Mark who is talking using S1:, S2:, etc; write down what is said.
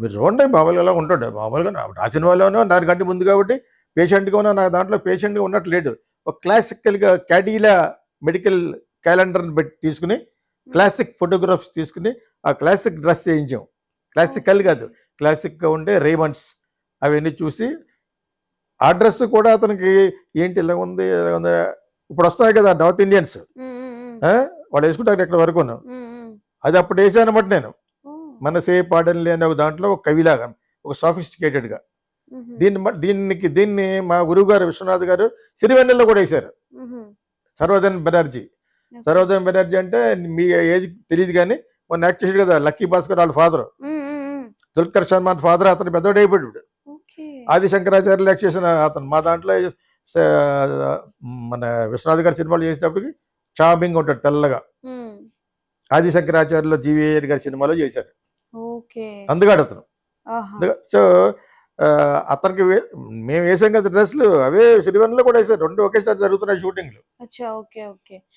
S1: మీరు చూడండి మామూలుగా ఎలా ఉంటాడు మామూలుగా ఆ సినిమాలోనో దానికంటే ముందు కాబట్టి పేషెంట్గా ఉన్న నా దాంట్లో పేషెంట్గా ఉన్నట్టు లేడు. ఒక క్లాసికల్గా క్యాడీలా మెడికల్ క్యాలెండర్ని పెట్టి తీసుకుని క్లాసిక్ ఫోటోగ్రాఫ్స్ తీసుకుని ఆ క్లాసిక్ డ్రెస్ చేయించాం. క్లాసికల్ కాదు, క్లాసిక్గా ఉండే రేమండ్స్ అవన్నీ చూసి ఆ డ్రెస్ కూడా అతనికి ఏంటి ఇలా ఉంది ఇలా ఉంది. ఇప్పుడు వస్తున్నాయి కదా నార్త్ ఇండియన్స్, వాళ్ళు వేసుకుంటారు ఇక్కడ వరకు. అది అప్పుడు వేసాను అనమాట నేను. మనసే పాడని అనే ఒక దాంట్లో ఒక కవిలాగా ఒక సోఫిస్టికేటెడ్గా దీన్ని మా గురువు గారు విశ్వనాథ్ గారు సిరివెన్నెల్లో కూడా వేశారు. సర్వోదయన్ బెనర్జీ. సర్వోదయన్ బెనర్జీ అంటే మీ ఏజ్ తెలియదు కానీ మొన్న యాక్ట్ చేశాడు కదా లక్కీ భాస్కర్ వాళ్ళ ఫాదర్, దుల్కర్ సల్మాన్ ఫాదర్. అతను పెద్దోడు అయిపోయాడు. ఆది శంకరాచార్యులు యాక్ట్ చేసిన అతను మా దాంట్లో మన విశ్వనాథ్ గారి సినిమాలు చేసేటప్పటికి చార్మింగ్ ఉంటాడు తెల్లగా. ఆది శంకరాచార్యులు జీవీఆర్ గారి సినిమాలో చేశారు. అందుగాడు అతను. సో అతనికి మేము వేసాం కదా డ్రెస్సులు, అవే సిరివెన్నెల్లో కూడా వేసారు. రెండు ఒకేసారి జరుగుతున్నాయి షూటింగ్లు.